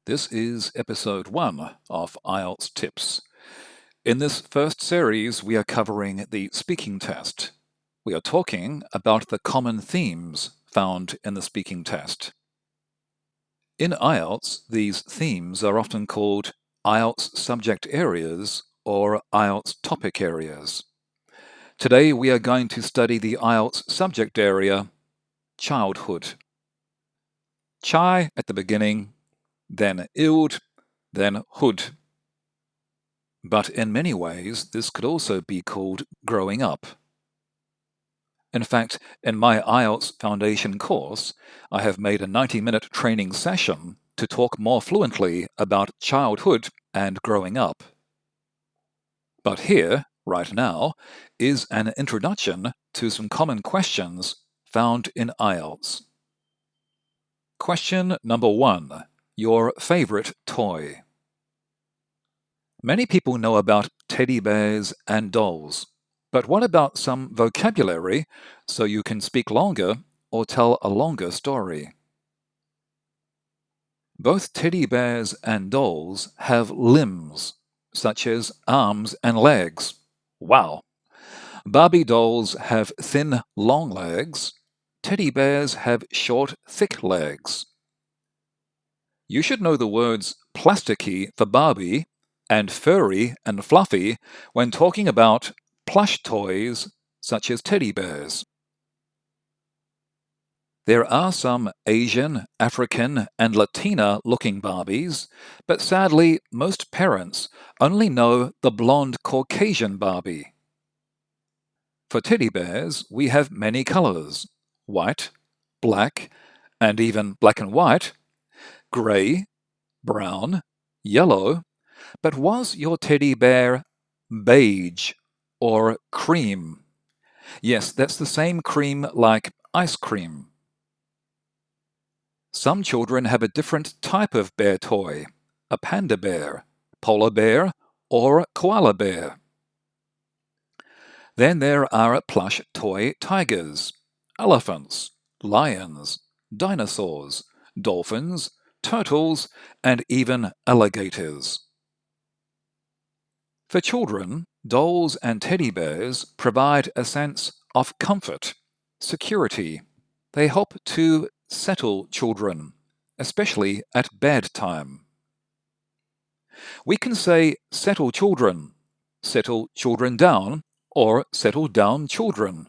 This is episode 1 of IELTS Tips. In this first series, we are covering the speaking test. We are talking about the common themes found in the speaking test. In IELTS, these themes are often called IELTS subject areas or IELTS topic areas. Today, we are going to study the IELTS subject area, childhood. Chai at the beginning, then ild, then hood. But in many ways, this could also be called growing up. In fact, in my IELTS Foundation course, I have made a 90-minute training session to talk more fluently about childhood and growing up. But here, right now, is an introduction to some common questions found in IELTS. Question number 1. Your favorite toy. Many people know about teddy bears and dolls, but what about some vocabulary so you can speak longer or tell a longer story? Both teddy bears and dolls have limbs, such as arms and legs. Wow! Barbie dolls have thin, long legs. Teddy bears have short, thick legs. You should know the words plasticky for Barbie and furry and fluffy when talking about plush toys such as teddy bears. There are some Asian, African, and Latina-looking Barbies, but sadly, most parents only know the blonde Caucasian Barbie. For teddy bears, we have many colors: white, black, and even black and white, gray, brown, yellow. But was your teddy bear beige or cream? Yes, that's the same cream like ice cream. Some children have a different type of bear toy: a panda bear, polar bear, or koala bear. Then there are plush toy tigers, elephants, lions, dinosaurs, dolphins, turtles, and even alligators. For children, dolls and teddy bears provide a sense of comfort, security. They help to settle children, especially at bedtime. We can say settle children down, or settle down children.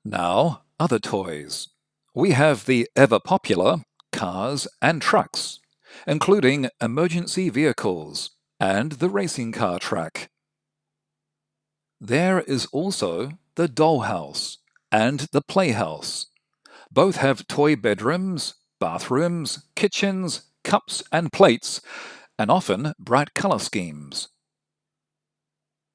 Now, other toys. We have the ever-popular cars and trucks, including emergency vehicles and the racing car track. There is also the dollhouse and the playhouse. Both have toy bedrooms, bathrooms, kitchens, cups and plates, and often bright color schemes.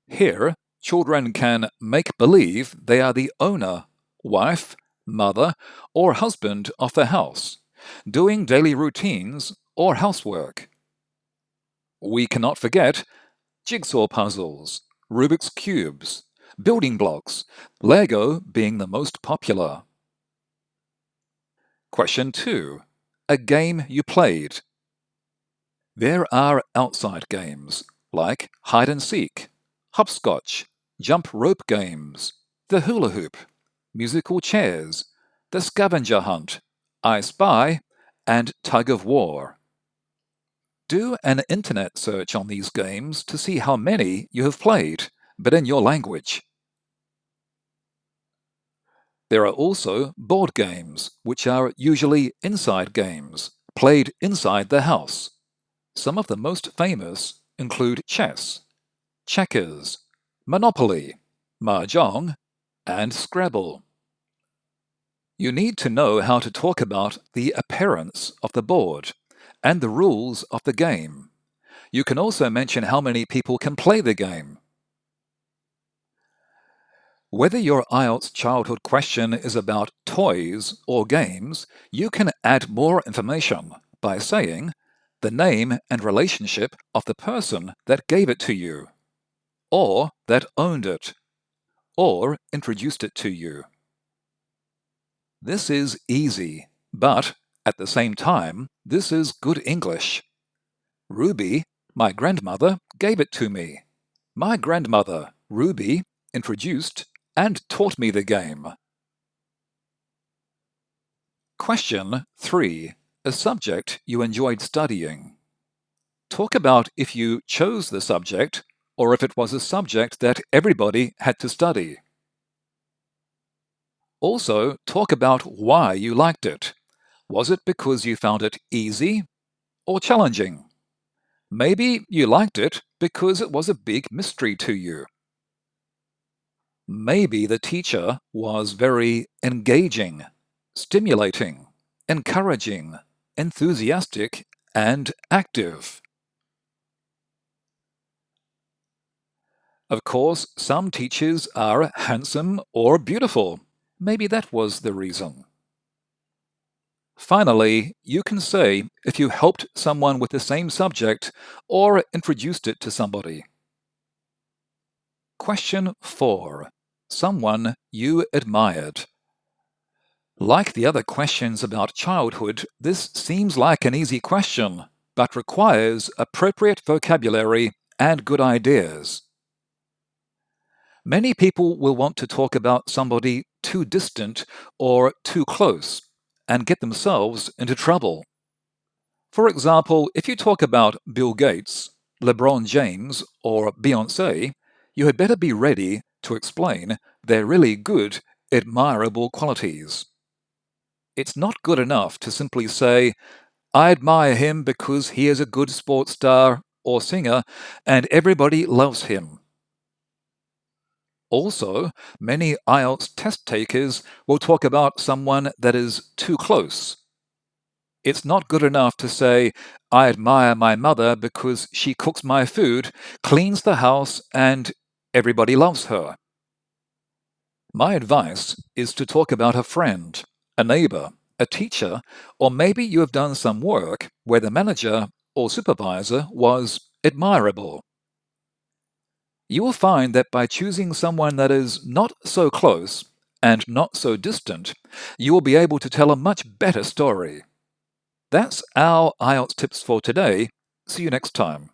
Here, children can make believe they are the owner, wife, mother, or husband of the house, doing daily routines or housework. We cannot forget jigsaw puzzles, Rubik's cubes, building blocks, Lego being the most popular. Question 2. A game you played. There are outside games like hide and seek, hopscotch, jump rope games, the hula hoop, musical chairs, the scavenger hunt, I Spy, and tug of war. Do an internet search on these games to see how many you have played, but in your language. There are also board games, which are usually inside games, played inside the house. Some of the most famous include chess, checkers, Monopoly, mahjong, and Scrabble. You need to know how to talk about the appearance of the board and the rules of the game. You can also mention how many people can play the game. Whether your IELTS childhood question is about toys or games, you can add more information by saying the name and relationship of the person that gave it to you, or that owned it, or introduced it to you. This is easy, but At the same time, this is good English. Ruby, my grandmother, gave it to me. My grandmother, Ruby, introduced and taught me the game. Question 3. A subject you enjoyed studying. Talk about if you chose the subject or if it was a subject that everybody had to study. Also, talk about why you liked it. Was it because you found it easy or challenging? Maybe you liked it because it was a big mystery to you. Maybe the teacher was very engaging, stimulating, encouraging, enthusiastic, and active. Of course, some teachers are handsome or beautiful. Maybe that was the reason. Finally, you can say if you helped someone with the same subject or introduced it to somebody. Question 4. Someone you admired. Like the other questions about childhood, this seems like an easy question, but requires appropriate vocabulary and good ideas. Many people will want to talk about somebody too distant or too close and get themselves into trouble. For example, if you talk about Bill Gates, LeBron James, or Beyoncé, you had better be ready to explain their really good, admirable qualities. It's not good enough to simply say, I admire him because he is a good sports star or singer and everybody loves him. Also, many IELTS test takers will talk about someone that is too close. It's not good enough to say, I admire my mother because she cooks my food, cleans the house, and everybody loves her. My advice is to talk about a friend, a neighbor, a teacher, or maybe you have done some work where the manager or supervisor was admirable. You will find that by choosing someone that is not so close and not so distant, you will be able to tell a much better story. That's our IELTS tips for today. See you next time.